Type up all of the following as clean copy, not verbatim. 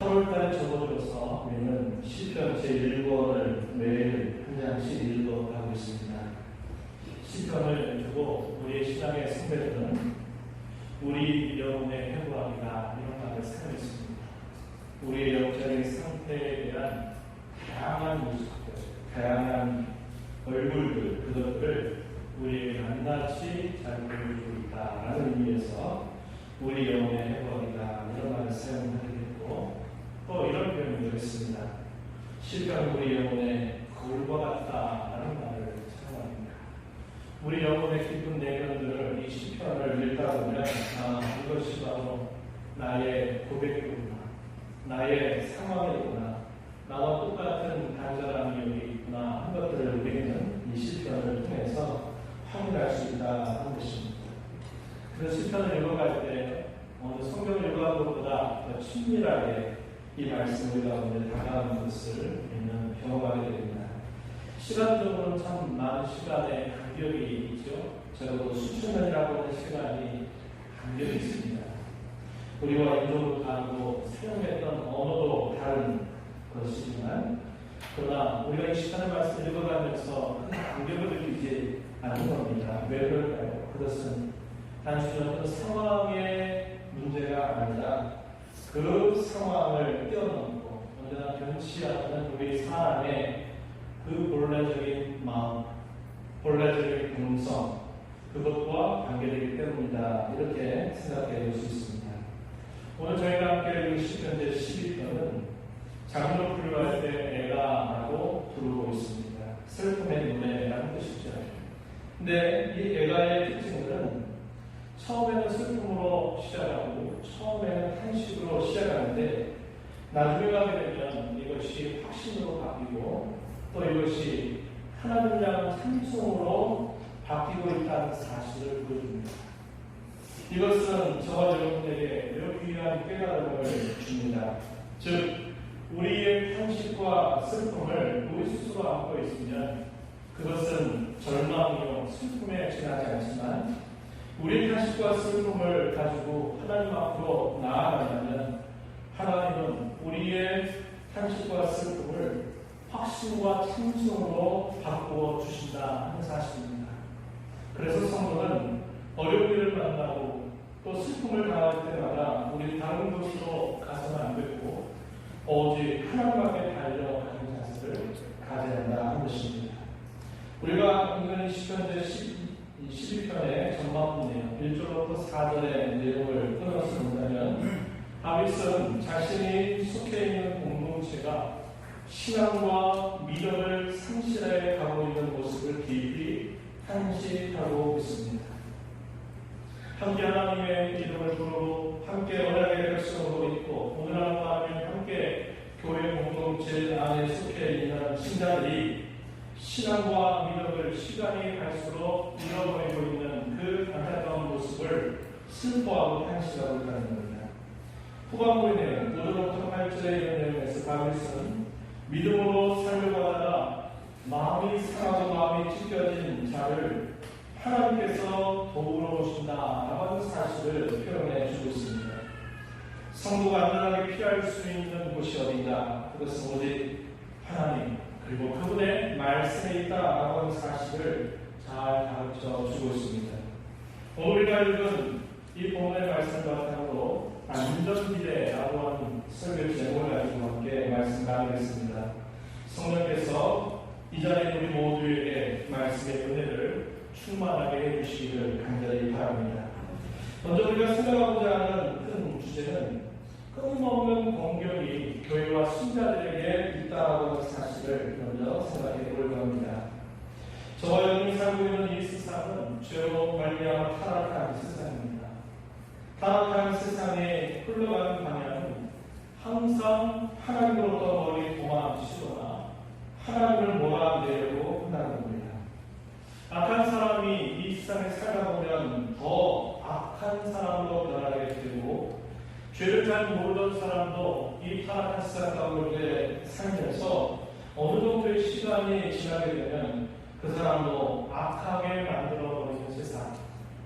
4월달에 접어들어서 우리는 시편 제1권을 매일 한 장씩 읽어가고 있습니다. 시편을 두고 우리의 신앙의 선배들은 우리 영혼의 회복하기가 이런 말을 사용했습니다. 우리의 영적인 상태에 대한 다양한 모습들, 다양한 얼굴들, 그것들을 우리에게 낱낱이 잘 보여주고 있다라는 의미에서 우리 영혼의 회복하기가 이런 말을 사용하게 됐고, 또 이런 표현도 했습니다. 시편 우리 영혼의 거울과 같다라는 말을 사용합니다. 우리 영혼의 깊은 내면들을 이 시편을 읽다 보면 이것이 바로 나의 고백이구나, 나의 상황이구나, 나와 똑같은 간절함이 여기 있구나 한 것들을 우리는 이 시편을 통해서 확인할 수 있다는 것입니다. 그래서 시편을 읽어갈 때 어느 성경을 읽어가는 것보다 더 친밀하게 이 말씀을 가운데 다가가는 것을 우리는 경험하게 됩니다. 시간적으로는 참 많은 시간의 간격이 있죠. 적어도 수천 년이라고 하는 시간이 간격이 있습니다. 우리와 인종도 다르고 사용했던 언어도 다른 것이지만, 그러나 우리가 이 시간의 말씀을 읽어가면서 큰 간격을 느끼지 않는 겁니다. 왜 그럴까요? 그것은 단순히 어떤 상황의 문제가 아니라 그 상황을 뛰어넘고 언제나 변치 않는 우리 사람의 그 본래적인 마음, 본래적인 본성, 그것과 관계되기 때문이다, 이렇게 생각해 볼 수 있습니다. 오늘 저희가 함께 읽은 시편 제12편은 장로 불교할 때 애가라고 부르고 있습니다. 슬픔의 노래라는 뜻이죠. 근데 이 애가의 특징은 처음에는 슬픔으로 시작하고 처음에는 탄식으로 시작하는데 나중에 가게 되면 이것이 확신으로 바뀌고 또 이것이 하나님을 향한 찬송으로 바뀌고 있다는 사실을 보여줍니다. 이것은 저와 여러분에게 매우 귀한 깨달음을 줍니다. 즉, 우리의 탄식과 슬픔을 우리 스스로 안고 있으면 그것은 절망이요 슬픔에 지나지 않지만, 우리의 탄식과 슬픔을 가지고 하나님 앞으로 나아가려면 하나님은 우리의 탄식과 슬픔을 확신과 찬송으로 바꾸어 주신다 하는 사실입니다. 그래서 성도는 어려운 일을 만나고 또 슬픔을 당할 때마다 우리 다른 곳으로 가서는 안 되고 오직 하나님께 달려가는 자세를 가져야 한다 하는 것입니다. 우리가 읽은 시편 제12편의 전반부네요. 1절부터 4절의 내용을 끊어서 본다면 다윗은 자신이 속해 있는 공동체가 신앙과 믿음을 상실해 가고 있는 모습을 깊이 탄식하고 있습니다. 함께 하나님의 이름을 부르고 함께 언약의 백성으로 있고 오늘 하나님 함께 교회 공동체 안에 속해 있는 신자들이 신앙과 믿음을 시간이 갈수록 잃어버리고 있는 그 안타까운 모습을 슬퍼하고 탄식하고 있다는 겁니다. 후반부에 5절부터 8절의 이런 내용에서 다윗은 믿음으로 살려가다가 마음이 상하고 마음이 찢겨진 자를 하나님께서 도우러 오신다라고 하는 사실을 표현해 주고 있습니다. 성도가 안전하게 피할 수 있는 곳이 어딘가? 그것은 오직 하나님, 그리고 그분의 말씀에 있다라고 하는 사실을 잘 가르쳐 주고 있습니다. 오늘 우리가 읽은 이 본문의 말씀을 바탕으로 안전비례라고 하는 설교 제목을 가지고 함께 말씀 나누겠습니다. 성령께서 이 자리에 우리 모두에게 말씀의 은혜를 충만하게 해주시기를 간절히 바랍니다. 먼저 우리가 생각하고자 하는 큰 주제는 끊임없는 공격이 교회와 신자들에게 있다라고 하는 사실을 먼저 생각해 보려고 합니다. 저와 여러분이 살고 있는 이 세상은 죄로 말미암아 타락한 세상입니다. 타락한 세상에 흘러가는 방향은 항상 하나님으로부터 멀리 도망치거나 하나님을 몰아내려고 한다는 겁니다. 악한 사람이 이 세상에 살다 보면 더 악한 사람으로 변하게 되고, 죄를 잘 모르던 사람도 이 타락한 세상 가운데 살면서 어느 정도의 시간이 지나게 되면 그 사람도 악하게 만들어버리는 세상,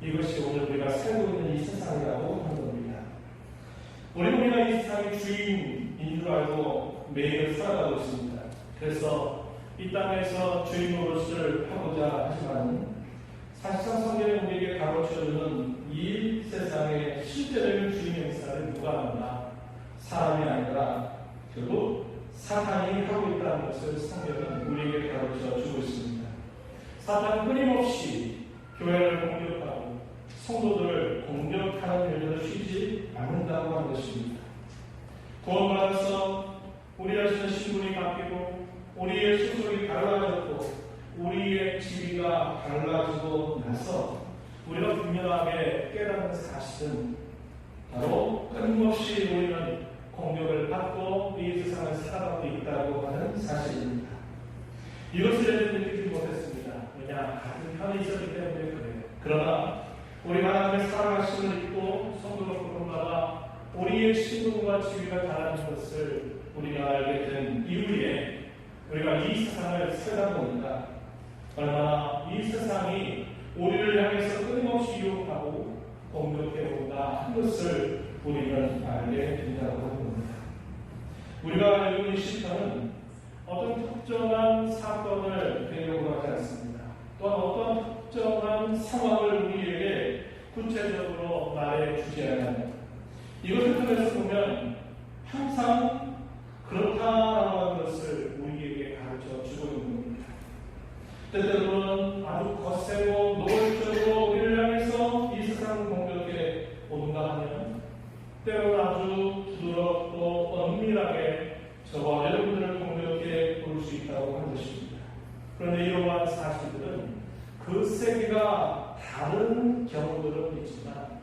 이것이 오늘 우리가 살고 있는 이 세상이라고 하는 겁니다. 우리가 이 세상의 주인인 줄 알고 매일 살아가고 있습니다. 그래서 이 땅에서 주인 노릇을 하고자 하지만 사실상 성경이 우리에게 가르쳐주는 이 세상의 실제적인 주인 행사를 누가 하는가? 사람이 아니라 결국 사탄이 하고 있다는 것을 성경은 우리에게 가르쳐 주고 있습니다. 사탄은 끊임없이 교회를 공격하고 성도들을 공격하는 일을 쉬지 않는다고 하는 것입니다. 구원받아서 우리 자신의 신분이 바뀌고 우리의 소속이 달라졌고 우리의 지위가 달라지고 나서 우리가 분명하게 깨닫는 사실은 바로 끊임없이 우리는 공격을 받고 이 세상을 살아가고 있다고 하는 사실입니다. 이것을 예전 느끼지 못했습니다. 왜냐? 같은 편이 있었기 때문에 그래요. 그러나 우리 하나님의 살아가심을 믿고 성도로 부름받아 우리의 신분과 지위가 달라진 것을 우리가 알게 된 이후에 우리가 이 세상을 살다 보니까 얼마나 이 세상이 우리를 향해서 끊임없이 유혹하고 공격해온다 하는 것을 우리는 알게 된다고 합니다. 우리가 알고 있는 시편은 어떤 특정한 사건을 배경으로 하지 않습니다. 또한 어떤 특정한 상황을 우리에게 구체적으로 말해주지 않아요. 이것을 통해서 보면 항상 그렇다라고 하는 것을 우리에게 가르쳐 주고 있는 겁니다. 때때로는 아주 거세고 노골적으로 우리를 향해서 이 세상을 공격해 온다 하면 때로는 아주 부드럽고 엄밀하게 저와 여러분들을 공격해 볼 수 있다고 하는 것입니다. 그런데 이러한 사실들은 그 세계가 다른 경우들은 있지만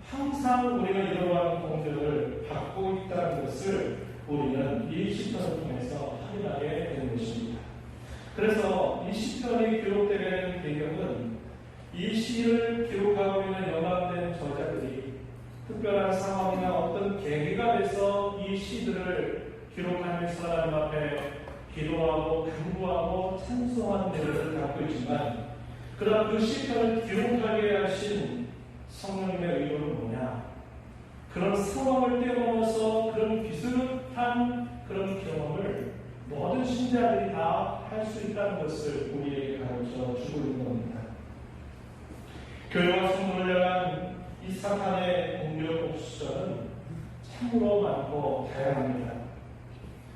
항상 우리가 이러한 공격을 받고 있다는 것을 우리는 이 시편을 통해서 확인하게 되는 것입니다. 그래서 이 시편이 기록되게 된 배경은 이 시를 기록하고 있는 연합된 저자들이 특별한 상황이나 어떤 계기가 돼서 이 시들을 기록하면서 하나님 앞에 기도하고 간구하고 찬송하는 내용을 갖고 있지만 그러나 그 시편을 기록하게 하신 성령님의 의도는 뭐냐? 그런 상황을 뛰어넘어서 그런 비슷한 그런 경험을 모든 신자들이 다 할 수 있다는 것을 우리에게 가르쳐 주고 있는 겁니다. 교회와 성도를 향한 이 사탄의 공격 옵션은 참으로 많고 다양합니다.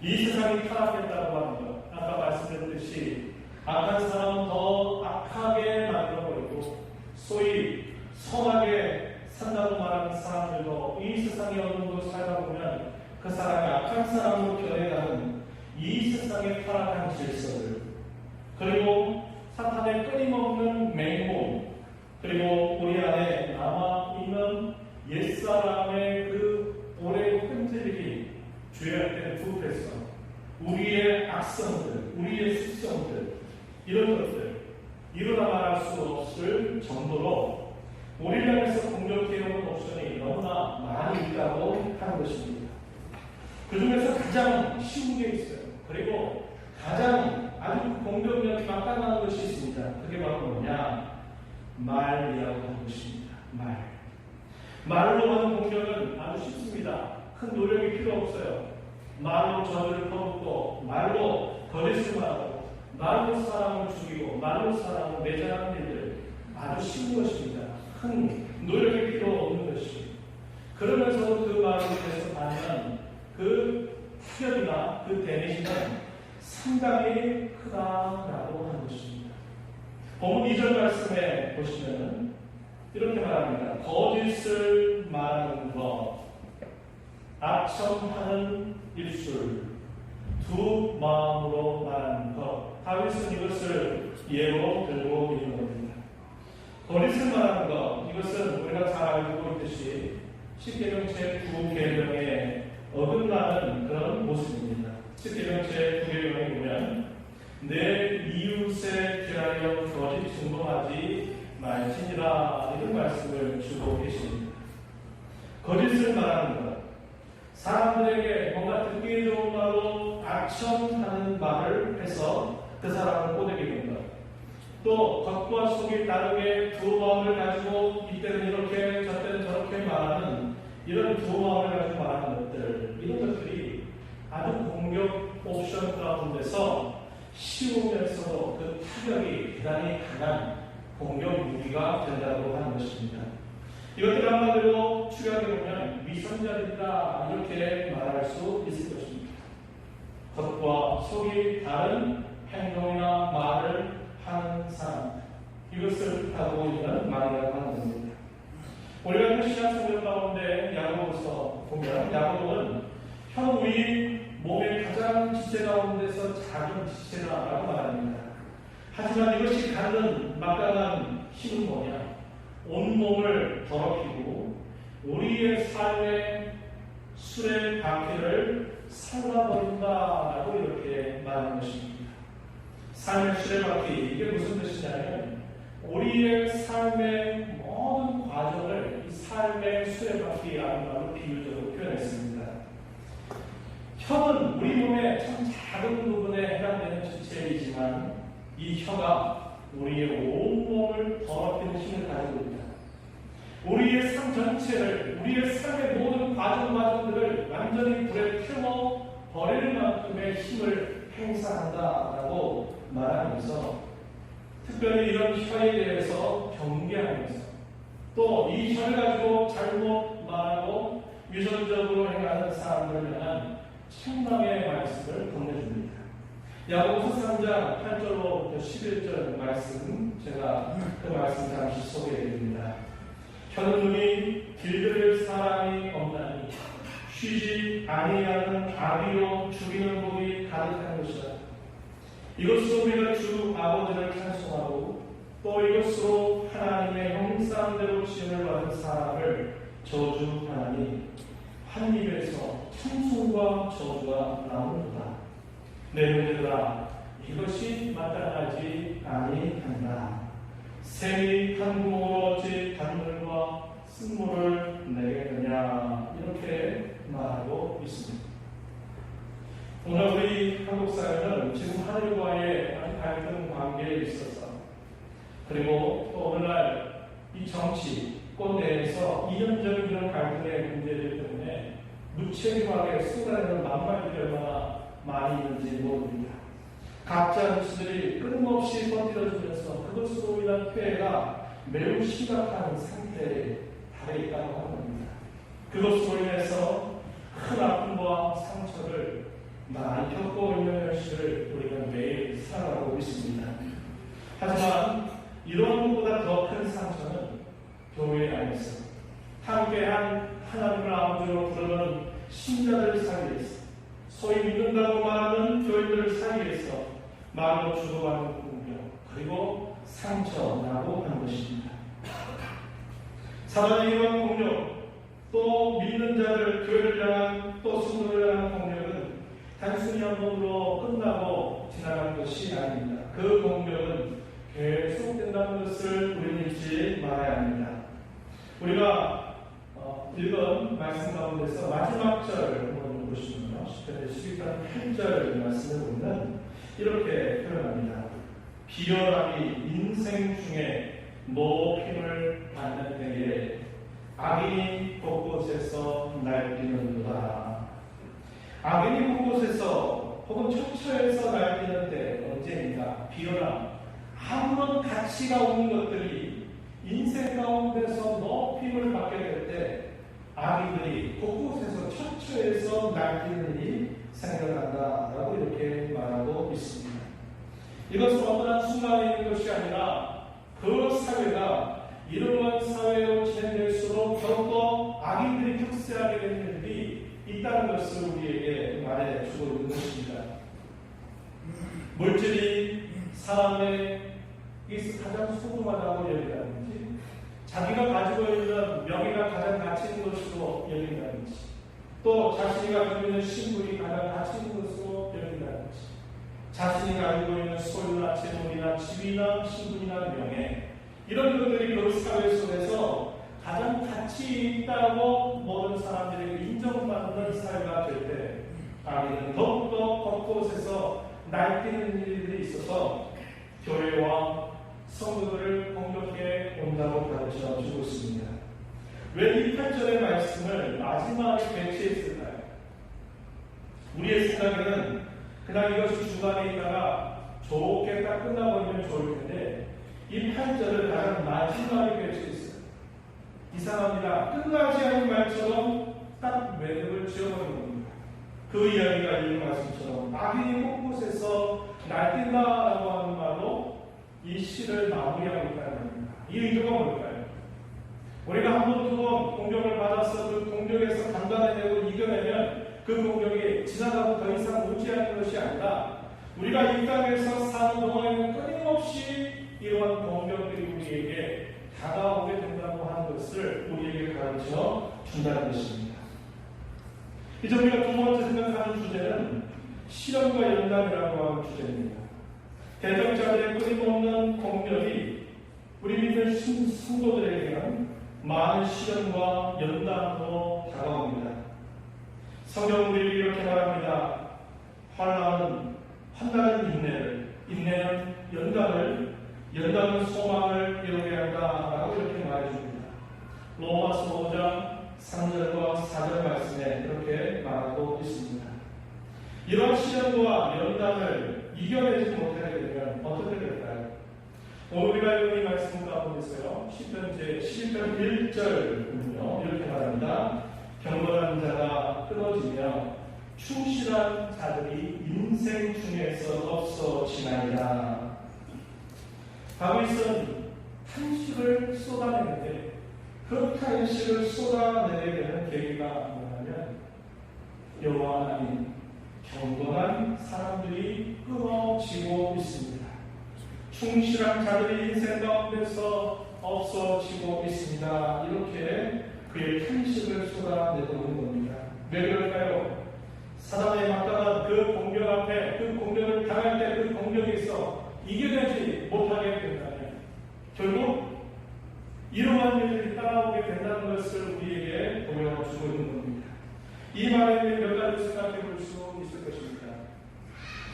이 세상이 타락했다고 하는 것, 아까 말씀드렸듯이 악한 사람은 더 악하게 만들어버리고 소위 선하게 산다고 말하는 사람들도 이 세상에 어느 정도 살다 보면 그 사람이 악한 사람으로 변해가는 이 세상의 타락한 질서들, 그리고 사탄의 끊임없는 맹공, 그리고 우리 안에 남아있는 옛사람의 그 오래 끈질기 죄악된 부패성, 우리의 악성들, 우리의 습성들, 이런 것들, 이루다 말할 수 없을 정도로 우리를 향해서 공격해오는 옵션이 너무나 많이 있다고 하는 것입니다. 그 중에서 가장 쉬운 게 있어요. 그리고 가장 아주 공격력이 막강한 것이 있습니다. 그게 바로 뭐냐? 말이라고 하는 것입니다. 말로 하는 공격은 아주 쉽습니다. 큰 노력이 필요 없어요. 말로 저주를 퍼붓고, 말로 거짓을 말하고, 말로 사람을 죽이고, 말로 사람을 매장하는 일들 아주 쉬운 것입니다. 큰 노력이 필요 없는 것이. 그러면서도 그 말을 위해서 받는 그 타격이나 그 데미지는 상당히 크다라고 하는 것입니다. 본문 2절 말씀에 보시면은 이렇게 말합니다. 거짓을 말하는 것, 악청하는 입술, 두 마음으로 말하는 것. 다윗은 이것을 예로 들고 있는 겁니다. 거짓을 말하는 것, 이것은 우리가 잘 알고 있듯이 십계명 제9계명에 어긋나는 그런 모습입니다. 십계명 제9계명에 보면 내 이웃에 대하여 거짓 증거하지 말지니라 이런 말씀을 주고 계십니다. 거짓을 말하는 것, 사람들에게 뭔가 듣기 좋은 말로 악천하는 말을 해서 그 사람을 꼬드기는 것, 또 겉과 속이 다르게 두 마음을 가지고 이때는 이렇게 저때는 저렇게 말하는 이런 두 마음을 가지고 말하는 것들, 이런 것들이 추격이 대단히 강한 공격 무기가 된다고 하는 것입니다. 이것들 한마디로 추격해보면 위선자들이다 이렇게 말할 수 있을 것입니다. 겉과 속이 다른 행동이나 말을 하는 사람, 이것을 뜻하고 있는 말이라고 하는 겁니다. 우리가 신약 성경 가운데 야고보서 보면 야고보는 현 우리 몸의 가장 지체 가운데서 작은 지체다라고 말합니다. 하지만 이것이 갖는 막강한 힘은 뭐냐? 온몸을 더럽히고 우리의 삶의 술의 바퀴를 살라버린다라고 이렇게 말하는 것입니다. 삶의 술의 바퀴, 이게 무슨 뜻이냐면 우리의 삶의 모든 과정을 이 삶의 수레바퀴라는 말로 비유적으로 표현했습니다. 혀는 우리 몸의 참 작은 부분에 해당되는 지체이지만 이 혀가 우리의 온몸을 더럽히는 힘을 가지고 있다. 우리의 삶 전체를, 우리의 삶의 모든 과정들을 완전히 불에 태워 버릴 만큼의 힘을 행사한다라고 말하면서 특별히 이런 혀에 대해서 경계하면서 또 이 혀를 가지고 잘못 말하고 위선적으로 행하는 사람들을 향한 책망의 말씀을 건네줍니다. 야고보서 3장 8절로 11절 말씀, 제가 그 말씀 잠시 소개해드립니다. 혀는 눈이 길들일 사람이 없나니 쉬지 아니하는 아비로 죽이는 법이 가득한 것이다. 이것으로 우리가 주 아버지를 찬송하고 또 이것으로 하나님의 형상대로 지음을 받은 사람을 저주하나니 한 입에서 찬송과 저주가 나오는도다. 내 눈들아 이것이 마땅하지 아니한다. 샘이 한 구멍으로 어찌 단물과 쓴물을 내겠느냐 이렇게 말하고 있습니다. 오늘 우리 한국 사회는 지금 하늘과의 갈등 관계에 있어서 그리고 또 오늘날 이 정치권 내에서 이념적인 이런 갈등의 문제들 때문에 무책임하게 쏟아내는 막말들이 얼마나 많이 있는지 모릅니다. 가짜 뉴스들이 끊임없이 퍼뜨려지면서 그것으로 인한 피해가 매우 심각한 상태에 달해 있다고 하는 겁니다. 그것으로 인해서 큰 아픔과 상처를 많이 겪고 있는 현실을 우리가 매일 살아가고 있습니다. 하지만 이런 것보다 더 큰 상처는 교회 안에서 함께한 하나님을 아버지로 부르는 신자들 사이에서 소위 믿는다고 말하는 교인들 사이에서 마음으로 주고받는 공격 그리고 상처라고 하는 것입니다. 사단의 이런 공격 또 믿는 자들 교회를 향한 또 성도를 향한 공격은 단순히 한 번으로 끝나고 지나가는 것이 아닙니다. 그 공격은 계속된다는 것을 우리는 잊지 말아야 합니다. 우리가 읽은 말씀 가운데서 마지막 절 한번 보시면요. 10편 11절 말씀을 보면 이렇게 표현합니다. 비열함이 인생 중에 높임을 받는 때에 악인이 곳곳에서 날뛰는도다. 악인이 곳곳에서 혹은 처처에서 날뛰는 때 언제입니까? 비열함, 아무런 가치가 없는 것들이 인생 가운데서 높임을 받게 될 때 악인들이 곳곳에서 처처에서 날뛰는 일이 생겨난다라고 이렇게 말하고 있습니다. 이것은 어떤 한 순간에 있는 것이 아니라 그 사회가 이러한 사회로 진행될수록 더욱더 악인들이 득세하게 되는 일이 있다는 것을 우리에게 말해주고 있는 것입니다. 물질이 사람의 가장 소중하다고 여긴다든지 자기가 가지고 있는 명예가 가장 가치 있는 것으로 여긴다든지 또 자신이 가지고 있는 신분이 가장 가치 있는 것으로 여긴다든지 자신이 가지고 있는 소유나 재물이나 집이나 신분이나 명예 이런 것들이 그 사회 속에서 가장 가치 있다고 모든 사람들에게 인정받는 사회가 될 때 악인은 더욱더 곳곳에서 날뛰는 일들이 있어서 교회와 성도들을 공격해 온다고 가르쳐 주고 있습니다. 왜 이 8절의 말씀을 마지막에 배치했을까요? 우리의 생각에는 그냥 이것이 중간에 있다가 좋게 딱 끝나버리면 좋을 텐데 이 8절을 가장 마지막에 펼쳐 있어요. 이상합니다. 끝나지 않은 말처럼 딱 매듭을 지어버린 겁니다. 그 이야기가 이 말씀처럼 악인이 곳곳에서 날뛴다라고 하는 말로 이 시를 마무리하고 있다는 겁니다. 이 의도가 뭘까요? 우리가 한 번, 두 번 공격을 받아서 그 공격에서 단단해내고 이겨내면 그 공격이 지나가고 더 이상 무지하는 것이 아니라 우리가 이 땅에서 사는 동안에는 끊임없이 이러한 공격들이 우리에게 다가오게 된다고 하는 것을 우리에게 가르쳐 준다는 것입니다. 이제 우리가 두 번째 생각하는 주제는 시련과 연단이라고 하는 주제입니다. 대적자들의 끊임없는 공격이 우리 믿는 성도들에게는 많은 시련과 연단으로 다가옵니다. 성경은 우리에게 이렇게 말합니다. 환난은 인내를, 인내는 연단을, 연단은 소망을 이루게 한다라고 이렇게 말해줍니다. 로마서 5장 3절과 4절 말씀에 이렇게 말하고 있습니다. 이런 시련과 연단을 이겨내지 못하게 되면 어떻게 될까요? 오늘 우리가 읽은 이 말씀 가운데서요, 시편 제 11편 1절은요 이렇게 말합니다. 경건한 자가 끊어지며 충실한 자들이 인생 중에서 없어지나이다. 다윗은 탄식을 쏟아내는데 그 탄식을 쏟아내게 되는 계기가 뭐냐면 여호와 하나님, 경건한 사람들이 끊어지고 있습니다. 충실한 자들이 인생 가운데서 없어지고 있습니다. 이렇게 그의 탄식을 쏟아내고 있는 겁니다. 왜 그럴까요? 사단의 막강한 그 공격 앞에, 그 공격을 당할 때 그 공격에서 이겨내지 못하게 된다면 결국 이러한 일들이 따라오게 된다는 것을 우리에게 보여주고 있는 겁니다. 이 말에 몇 가지 생각해 볼 수 있을 것입니다.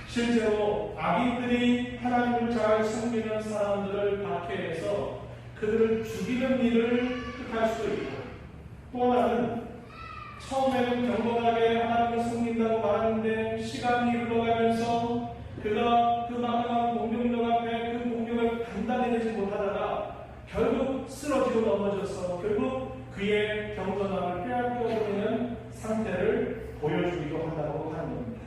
실제로 악인들이 하나님을 잘 섬기는 사람들을 박해해서 그들을 죽이는 일을 택할 수도 있고, 또 하나는 처음에는 경건하게 하나님을 섬긴다고 말하는데 시간이 흘러가면서 그가 그 막강한 공격력 앞에 그 공격을 단단히 내지 못하다가 결국 쓰러지고 넘어져서 결국 그의 경건함을 빼앗겨버리는 상태를 보여주기도 한다고 하는 겁니다.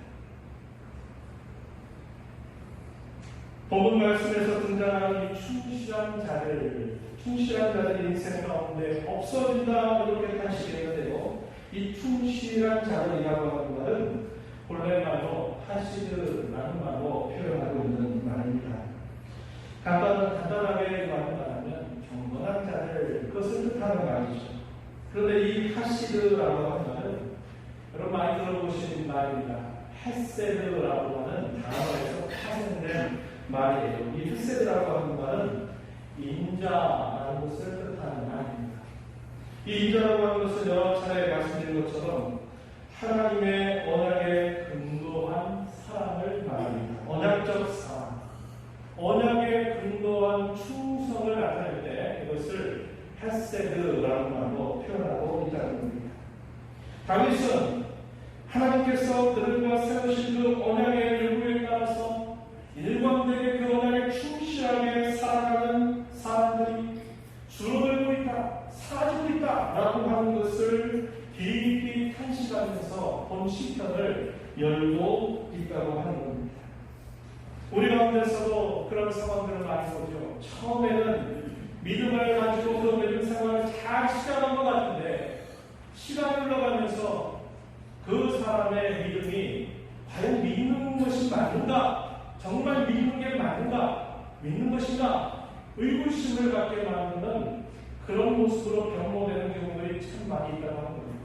본문 말씀에서 등장하는 이 충실한 자들이 인생 가운데 없어진다 이렇게 탄식했는데요. 이 충실한 자들이라고 하는 말은 본래 말로 하시드라는 말로 표현하고 있는 말입니다. 간단하게 말하면 경건한 자들, 그것을 뜻하는 말이죠. 그런데 이 하시드라고 하는 말은 여러분 많이 들어보신 말입니다. 헤세드라고 하는 단어에서 파생된 말이에요. 이 헤세드라고 하는 말은 인자라는 것을 뜻하는 말입니다. 이 인자라고 하는 것은 여러 차례 말씀드린 것처럼 하나님의 언약에 근거한 사랑을 말합니다. 언약적 사랑, 언약에 근거한 충성을 나타낼 때 이것을 헤세드라는 말로 표현하고 있다는 겁니다. 다윗은 하나님께서 그들과 세우신 그 언약의 일부에 따라서 일관되게 그 언약에 충실하게 살아가는 사람들이 줄어들고 있다, 사라지고 있다 라고 하는 것을 깊이 탄식하면서 본 시편을 열고 있다고 하는 겁니다. 우리 가운데서도 그런 상황들을 많이 보죠. 처음에는 믿음을 가지고 그 믿음 생활을 잘 시작한 것 같은데 시간이 흘러가면서 그 사람의 믿음이 과연 믿는 것이 맞는가? 정말 믿는 게 맞는가? 믿는 것인가? 의구심을 갖게 만드는 그런 모습으로 변모되는 경우들이 참 많이 있다고 하는 겁니다.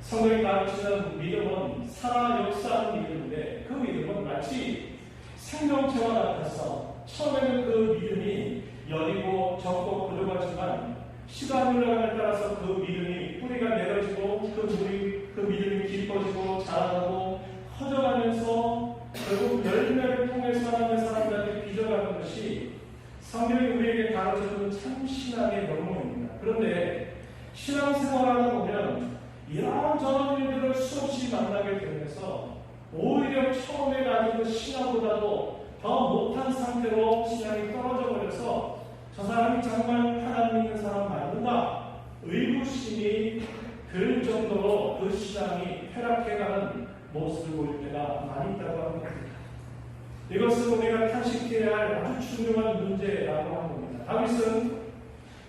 성경이 가르치는 믿음은 살아 역사하는 믿음인데 그 믿음은 마치 생명체와 같아서 처음에는 그 믿음이 여리고 적고 그러하지만 시간이 흘러감에 따라서 그 믿음이 뿌리가 내려지고 그 믿음이 깊어지고 자라고 커져가면서 결국 열매를 통해서 하나님의 사람들한테 빚어가는 것이 성경이 우리에게 가르쳐주는 참 신앙의 명목입니다. 그런데 신앙생활하다 보면 이런저런 일들을 수없이 만나게 되면서 오히려 처음에 가진 그 신앙보다도 더 못한 상태로 신앙이 떨어져 버려서 저 사람이 정말 하나님 믿는 사람 맞는가? 의구심이 들 정도로 그 신앙이 쇠락해가는 모습을 보일 때가 많이 있다고 합니다. 이것은 우리가 탄식해야 할 아주 중요한 문제라고 합니다. 다윗은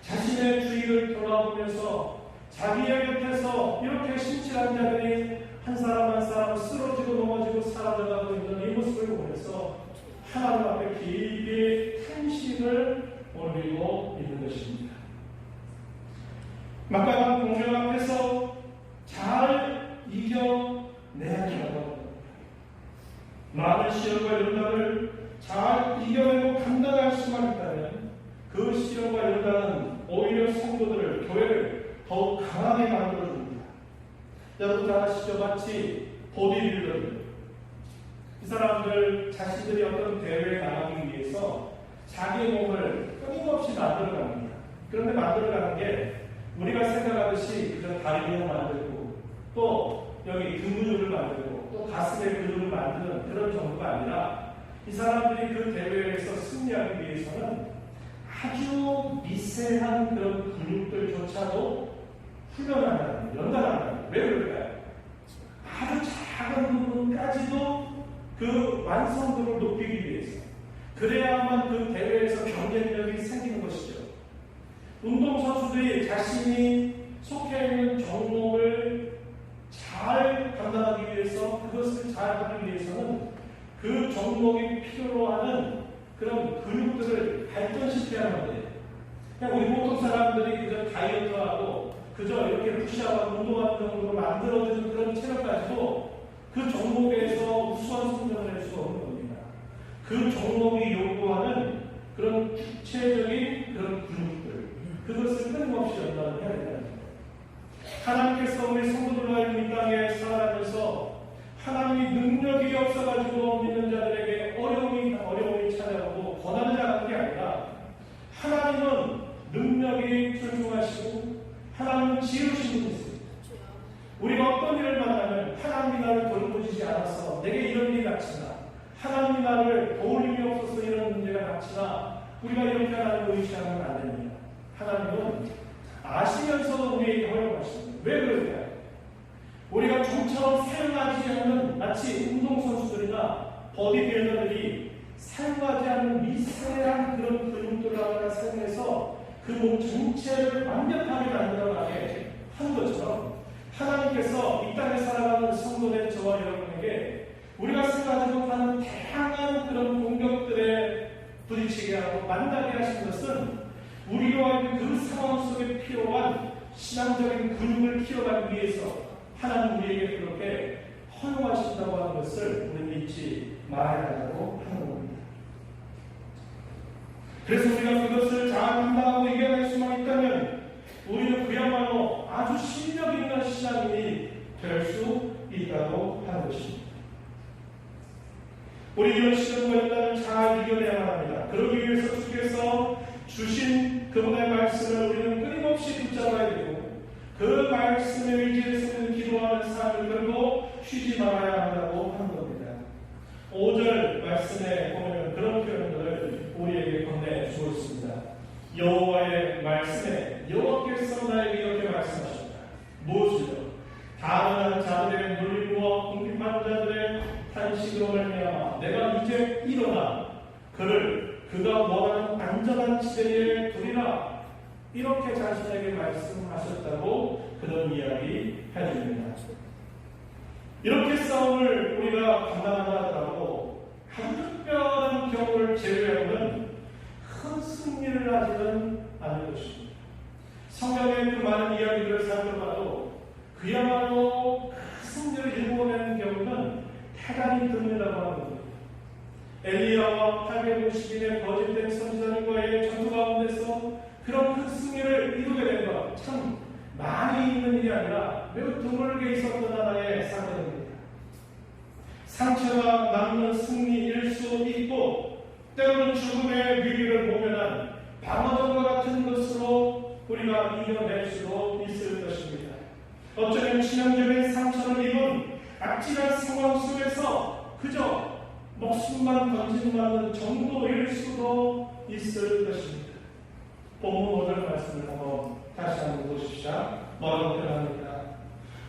자신의 주위를 돌아보면서 자기의 곁에서 이렇게 신실한 자들이 한 사람 한 사람 쓰러지고 넘어지고 사라져가고 있는 이 모습을 보면서 하나님 앞에 깊이 탄식을 올리고 있는 것입니다. 막강한 공격 앞에서 잘 이겨내야 한다고 합니다. 많은 시련과 연단을 잘 이겨내고 감당할 수만 있다면 그 시련과 연단은 오히려 성도들을, 교회를 더욱 강하게 만들어줍니다. 여러분 다 아시죠? 마치 보디빌더들, 이 사람들 자신들이 어떤 대회에 나가기 위해서 자기의 몸을 끊임없이 만들어갑니다. 그런데 만들어가는 게 우리가 생각하듯이 그저 다리를 만들고 또 여기 등 근육을 만들고 또 가슴의 근육을 만드는 그런 정도가 아니라 이 사람들이 그 대회에서 승리하기 위해서는 아주 미세한 그런 근육들조차도 훈련한다는, 연단한다는. 왜 그럴까요? 아주 작은 부분까지도 그 완성도를 높이기 위해서, 그래야만 그 대회에서 경쟁력이 생기는 것이죠. 운동선수들이 자신이 속해 있는 종목을 잘 감당하기 위해서, 그것을 잘 하기 위해서는 그 종목이 필요로 하는 그런 근육들을 발전시켜야 하는데, 그냥 우리 보통 사람들이 그저 다이어트하고 그저 이렇게 푸시하고 운동하는 정도로 만들어주는 그런 체력 가지고 그 종목에서 우수한 성적을 낼 수가 없는 겁니다. 그 종목이 요구하는 그런 구체적인 그런 근육들, 그것을 끊임없이 연단을 해야 된다는 거예요. 하나님께서 우리 성도들과 이 땅에 살아가면서 하나님이 능력이 없어가지고 믿는 자들에게 어려움이 찾아오고 고난을 당하는 게 아니라, 하나님은 능력이 출중하시고 하나님은 지으신 분이세요. 우리가 어떤 일을 만나면 하나님이 나를 돌보시지 않아서 내게 이런 일이 닥치나, 하나님이 나를 도울 힘이 없어서 이런 문제가 닥치나, 우리가 이렇게 하나님을 의지하면 안 됩니다. 하나님은 아시면서도 우리에게 허용하십니다. 왜 그럴까요? 우리가 좀처럼 사용하지 않는, 마치 운동선수들이나 보디빌더들이 사용하지 않는 미세한 그런 근육들을 하나 사용해서 그 몸 전체를 완벽하게 만들어가게 한 것처럼, 하나님께서 이 땅에 살아가는 성도된 저와 여러분에게 우리가 생각하지 못하는 다양한 그런 공격들에 부딪히게 하고 만나게 하신 것은 우리와 그 상황 속에 필요한 신앙적인 근육을 키워가기 위해서 하나님 우리에게 그렇게 허용하신다고 하는 것을 우리는 잊지 말아야 한다고 하는 겁니다. 그래서 우리가 그것을 잘 감당하고 이겨낼 수만 있다면 우리는 그야말로 아주 실력 있는 신앙인이 될 수 있다고 하는 것입니다. 우리 이런 시련과 연단을 잘 이겨내야만 합니다. 그러기 위해서 주께서 주신 그분의 말씀을 우리는 끊임없이 붙잡아야 되고, 그 말씀에 의지해서 기도하는 삶을 결국 쉬지 말아야 한다고 하는 겁니다. 5절 말씀에 보면 그런 표현들을 우리에게 건네주고 있습니다. 여호와의 말씀에 여호와께서 나에게 이렇게 말씀하셨다. 무엇이죠? 다른 자들의 눌림과 궁핍한 자들의 탄식으로 말미암아 내가 이제 일어나 그를 그가 원하는 안전한 지대에 두리라. 이렇게 자신에게 말씀하셨다고 그런 이야기 해줍니다. 이렇게 싸움을 우리가 감당한다 하더라도 한 특별한 경우를 제외하고는 큰 승리를 하지는 않을 것입니다. 성경의 그 많은 이야기들을 살펴봐도 그야말로 큰 승리를 일궈내는 경우는 대단히 드물다고 하는 겁니다. 엘리야와 850인의 거짓된 선지자들과의 전투 가운데서 그런 큰 승리를 이루게 된 것, 참 많이 있는 일이 아니라 매우 드물게 있었던 하나의 사건입니다. 상처가 남는 승리일 수 있고, 때로는 죽음의 위기를 모면한 방어전과 같은 것으로 우리가 이겨낼 수도 있을 것입니다. 어쩌면 치명적인 상처를 입은 악질한 상황 속에서 그저 목숨을 목숨만 던지는 정도일 수도 있을 것입니다. 본문 오늘 말씀을 한번 다시 한번 보십시오. 뭐라고 표현합니까?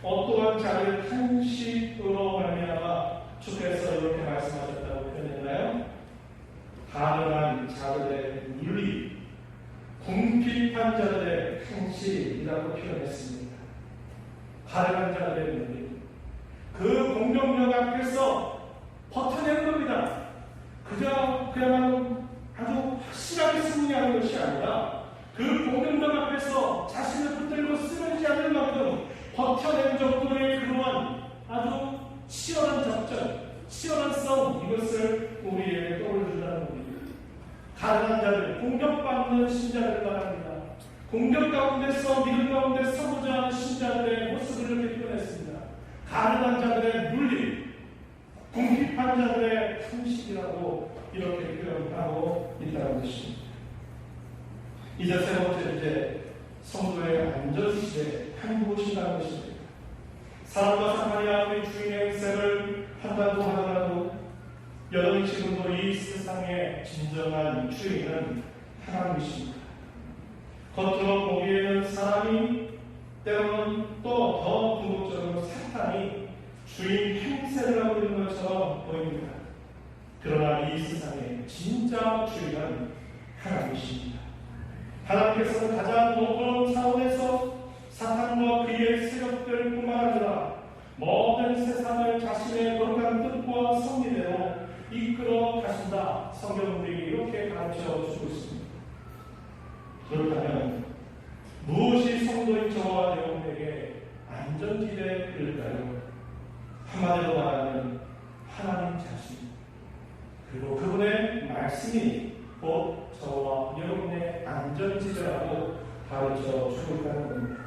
어떠한 자를 탄식으로 말미암아 주께서 이렇게 말씀하셨다고 표현했나요? 가난한 자들의 물리, 궁핍한 자들의 탄식이라고 표현했습니다. 가난한 자들의 물리, 그 공격력 앞에서 버텨낸 겁니다. 그야말로 아주 확실하게 승리하는 것이 아니라 그 공격력 앞에서 자신을 붙들고 쓰러지지 않을 만큼 버텨낸 정도의 그러한 아주 치열한 작전, 치열한 싸움, 이것을 우리에게 떠올려준다는 겁니다. 가난한 자들, 공격받는 신자들 말합니다. 공격 가운데서, 믿음 가운데 서고자 하는 신자들의 모습을 이렇게 표현했습니다. 가난한 자들의 물림, 궁핍한 자들의 탄식이라고 이렇게 표현하고 있다는 것입니다. 이제 세 번째 주제, 성도의 안전시대 한구신다는 것입니다. 사람과 사마리아의 주인의 행세를 한다고 하더라도 여전히 지금도 이 세상의 진정한 주인은 하나님이십니다. 겉으로 보기에는 사람이, 때로는 또 더 궁극적으로 사탄이 주인 행세를 하고 있는 것처럼 보입니다. 그러나 이 세상의 진짜 주인은 하나님이십니다. 하나님께서는 가장 높은 차원에서 사탄과 그의 세력들뿐만 아니라 모든 세상을 자신의 거룩한 뜻과 섭리대로 이끌어 가신다. 성경들이 이렇게 가르쳐 주고 있습니다. 그렇다면 무엇이 성도인 저와 여러분에게 안전지대일까요? 한마디로 말하면 하나님 자신, 그리고 그분의 말씀이 곧 저와 여러분의 안전지대라고 가르쳐 주고 있다는 겁니다.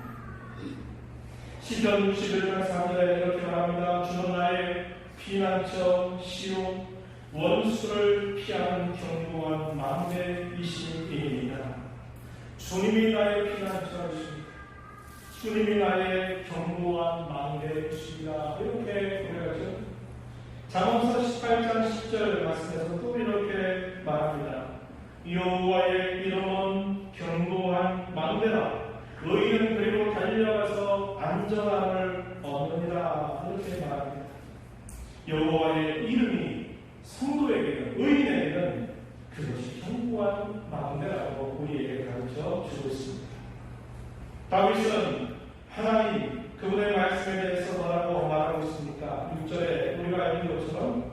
시편 61편 3절에 이렇게 말합니다. 주는 나의 피난처 시온, 원수를 피하는 견고한 망대이심이니이다. 주님이 나의 피난처이십니다. 주님이 나의 견고한 망대이십니다. 이렇게 고백하죠. 잠언서 18장 10절 말씀에서 또 이렇게 말합니다. 여호와의 이름은 견고한 망대라. 의인은 그리고 달려가서 안전함을 얻느니라. 이렇게 말합니다. 여호와의 이름이 성도에게는, 의인에게는 그것이 견고한 망대라고 우리에게 가르쳐 주고 있습니다. 다윗은 하나님, 그분의 말씀에 대해서 뭐라고 말하고 있습니까? 6절에 우리가 알는 것처럼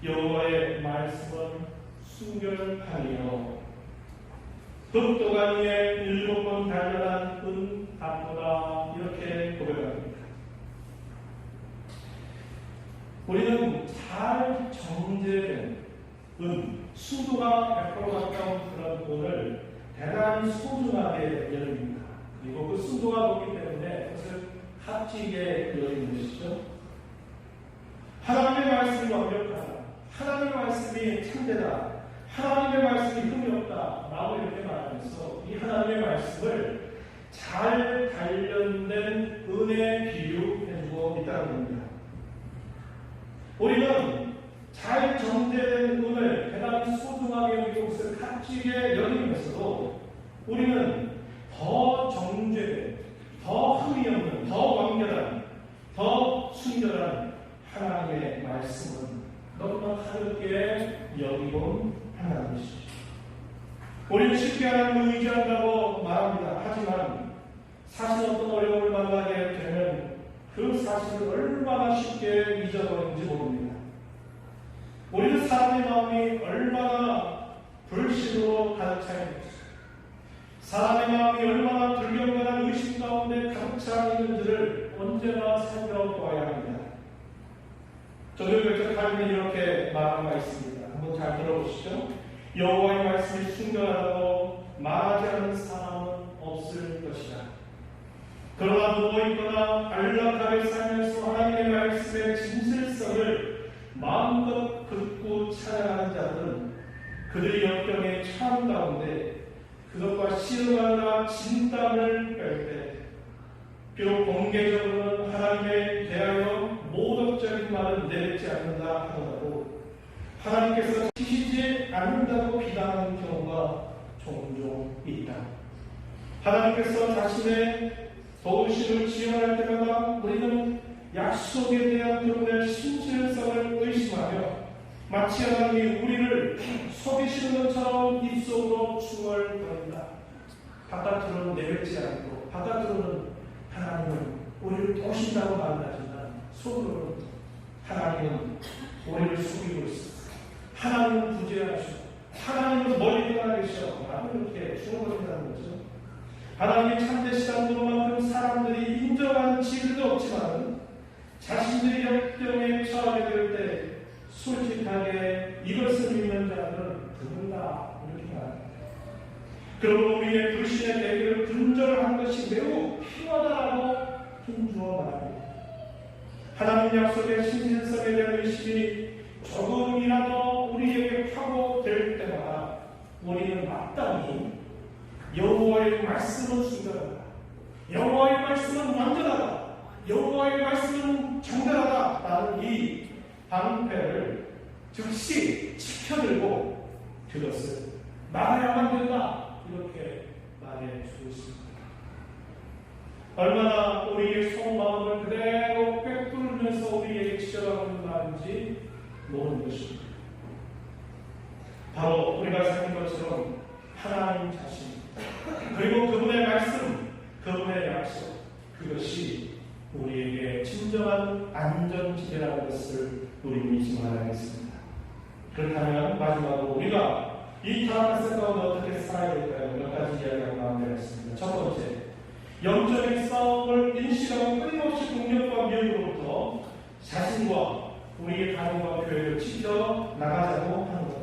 여호와의 말씀은 순결하니요 흑도간 위에 7번 달려난 은답보다, 이렇게 고백합니다. 우리는 잘 정제된 수도가 100% 가까운 그런 은을 대단히 소중하게 여깁니다. 그리고 그 수도가 높기 때문에 그것을 값지게 여기는 것이죠. 하나님의 말씀이 완벽하다, 하나님의 말씀이 참되다, 하나님의 말씀이 흠이 없다 라고 이렇게 말하면서 이 하나님의 말씀을 잘 단련된 은에 비유해주고 있다는 겁니다. 우리는 잘 정제된 은을 대단히 소중하게 여기고 그것을 값지게 여기면서도 우리는 더 정제된, 더 흠이 없는, 더 완결한, 더 순결한 하나님의 말씀은 너무나 가볍게 여기고 하나님이시죠. 우리는 쉽게 하나님을 의지한다고 말합니다. 하지만 사실 어떤 어려움을 만나게 되면 그 사실을 얼마나 쉽게 잊어버리는지 모릅니다. 우리는 사람의 마음이 얼마나 불신으로 가득 차 있는지, 사람의 마음이 얼마나 불경건한 의심 가운데 가득 차 있는지를 언제나 살펴보아야 합니다. 조선교적 칼빈이 이렇게 말한 바 있습니다. 한번 잘 들어보시죠. 여호와의 말씀이 순결하다고 말하지 않는 사람은 없을 것이다. 그러나 누워있거나 안락하게 살면서 하나님의 말씀의 진실성을 마음껏 듣고 찬양하는 자들은 그들이 역경에 처한 가운데 그것과 씨름하다 진땀을 뺄 때 비록 공개적으로는 하나님에 대하여 모독적인 말은 내뱉지 않는다 하더라도 하나님께서 지키지 않는다고 비난하는 경우가 종종 있다. 하나님께서 자신의 도우심을 지원할 때마다 우리는 약속에 대한 그분의 신실성을 의심하며 마치 하나님이 우리를 속이시는 것처럼 입속으로 중얼거린다. 바깥으로는 내뱉지 않고 바깥으로는 하나님은 우리를 도우신다고 말하지만 속으로는 하나님은 우리를 속이고 있어. 하나님은 부재하시고 하나님은 멀리 떠나 계셔. 나는 이렇게 중얼거린다는 거죠. 하나님이 참되시다는 것만큼 사람들이 인정하는 지위도 없지만 자신들이 역경에 처하게 될 때 솔직하게 이것을 믿는 자들은 드물다 이렇게 말합니다. 그러므로 우리의 불신의 대기를 분절한 것이 매우 필요하다라고 힘주어 말합니다. 하나님 약속의 신실성에 대한 의심이 조금이라도 우리에게 파고들 때마다 우리는 마땅히 여호와의 말씀은 순결하다. 여호와의 말씀은 완전하다. 여호와의 말씀은 정결하다. 라는 이 방패를 즉시 지켜들고 그것을 말해야만 된다. 이렇게 말해주고 있습니다. 얼마나 우리의 속마음을 그대로 꿰뚫으면서 우리에게 지적하고 있는 말인지 모르는 것입니다. 바로 우리가 생긴 것처럼 하나님 자신 그리고 그분의 말씀, 그분의 약속, 그것이 우리에게 진정한 안전지대라는 것을 우리는 잊지 말아야겠습니다. 그렇다면 마지막으로 우리가 이 타락한 세 가운데 어떻게 살아야 될까요? 몇 가지 이야기하고 마무리하겠습니다. 첫 번째, 영적인 싸움을 인식하고 끊임없이 공격과 미움으로부터 자신과 우리의 가정과 교회를 지켜 나가자고 하는 것.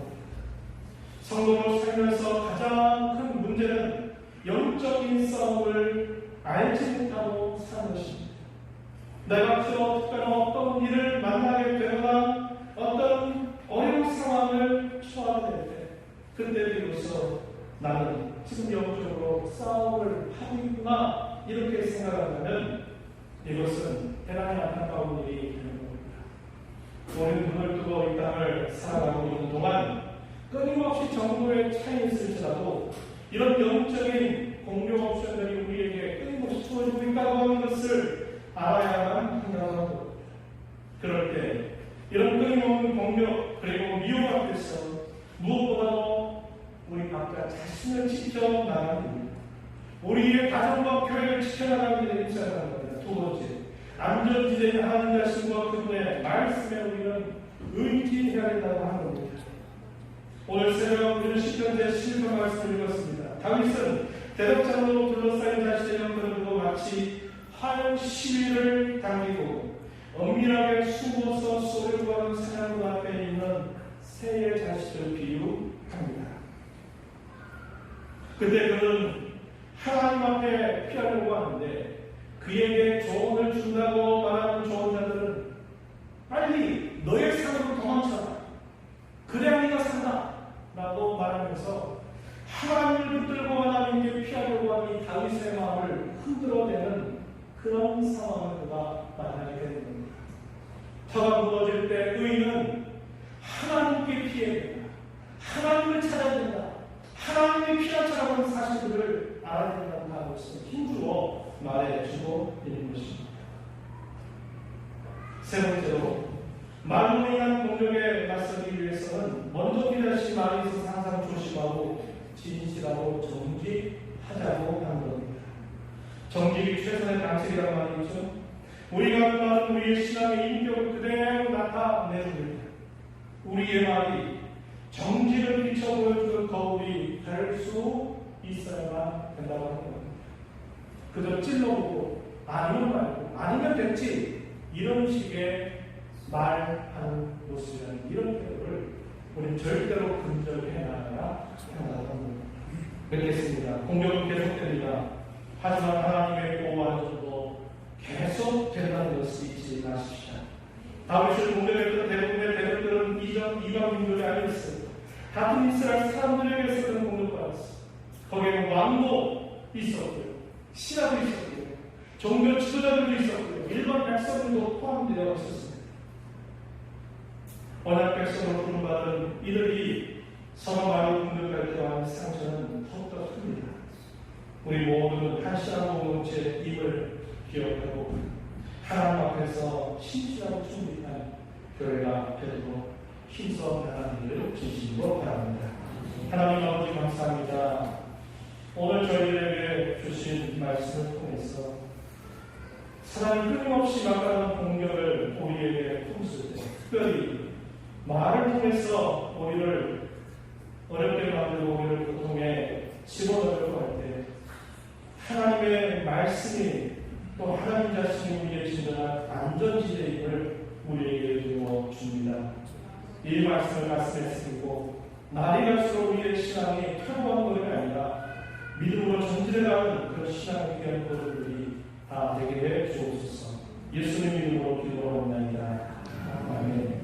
성도로 살면서 가장 큰 문제는 영적인 싸움을 알지 못하고 사는 것입니다. 내가 특별한 어떤 일을 만나게 되거나 어떤 어려운 상황을 처하게 될 때 그때 비로소 나는 지금 영적으로 싸움을 하고 있구나 이렇게 생각한다면 이것은 대단히 안타까운 일이 되는 겁니다. 우리는 눈을 뜨고 이 땅을 살아가고 있는 동안 끊임없이 정도의 차이 있을지라도 이런 영적인 공격 옵션들이 우리에게 끊임없이 주어지고 있다고 하는 것을 알아야만 한다는 겁니다. 그럴 때 이런 끊임없는 공격 그리고 미움 앞에서 무엇보다도 우리 각자 자신을 지켜나가는 겁니다. 우리의 가정과 교회를 지켜나가는 데 입장하는 겁니다. 두 번째, 안전지대인 하나님 자신과 그분의 말씀에 우리는 의지해야 된다고 하는 겁니다. 오늘 새벽 우리는 시편 제11편 말씀을 읽었습니다. 다윗은 대적장으로 둘러싸인 자신의 형편을 보고 마치 활 시위를 당기고 엄밀하게 숨어서 쏘려고 하는 사냥꾼 앞에 있는 새의 자식을 비유합니다. 그때 그는 하나님 앞에 피하려고 하는데 그에게 조언을 준다고 말하는 조언자들은 빨리 너의 산으로 도망쳐라. 그래야 네가 산다. 라고 말하면서 하나님을 붙들고 하나님께 피하려고 하는 이 다윗의 마음을 흔들어내는 그런 상황을 그가 만나게 되는 겁니다. 터가 무너질 때 의인은 하나님께 피해야 된다. 하나님을 찾아야 된다. 하나님의 피하처럼 하는 사실들을 알아야 된다는 것을 힘주어 말해주고 있는 것입니다. 세 번째로 말로 인한 공격에 맞서기 위해서는 먼저 필요하신 말에 있어서 항상 조심하고 진실하고 정직하자고 하는 겁니다. 정직이 최선의 방식이라는 말이죠. 우리가 그 말은 우리의 신앙의 인격을 그대로 나타내줍니다. 우리의 말이 정직을 비춰 보여주는 거울이 될 수 있어야만 된다고 하는 겁니다. 그저 찔러보고 아니면 말고 아니면 됐지 이런 식의 말하는 모습이라는 이런 태도를 우리는 절대로 근절해 나가야 한다는 겁니다. 뵙겠습니다. 공격은 계속됩니다. 하지만 하나님의 보호 안전도 계속 된다는 것을 잊지 마십시오. 다윗을 공격했던 대부분의 대적들은 이방민족이 아니었어요. 같은 이스라엘 사람들에게서 그런 공격받았어요. 거기에는 왕도 있었고요. 신하도 있었고요. 종교 지도자들도 있었고요. 일반 백성들도 포함되어 있었습니다. 언약 백성으로 부름받은 이들이 서로 말로 공격할 때와 상처는 더욱더 큽니다. 우리 모두는 한 신앙 공동체의 힘을 기억하고 하나님 앞에서 신실하고 충직한 교회가 되도록 힘써 나가기를 진심으로 바랍니다. 하나님 아버지 감사합니다. 오늘 저희에게 주신 말씀을 통해서 사람이 끊임없이 막가는 공격을 우리에게 품을 때, 특별히 말을 통해서 우리를 어렵게 만들고 우리를 고통에 집어넣으려고 할 때 하나님의 말씀이 또 하나님 자신이 우리의 진정한 안전지대임을 우리에게 주어줍니다. 이 말씀을 가슴에 새기고 날이 갈수록 우리의 신앙이 평범한 것이 아니라 믿음으로 전진해가는 그런 신앙의 귀한 것들이 다 되게 해 주옵소서. 예수님 이름으로 기도합니다. 아멘.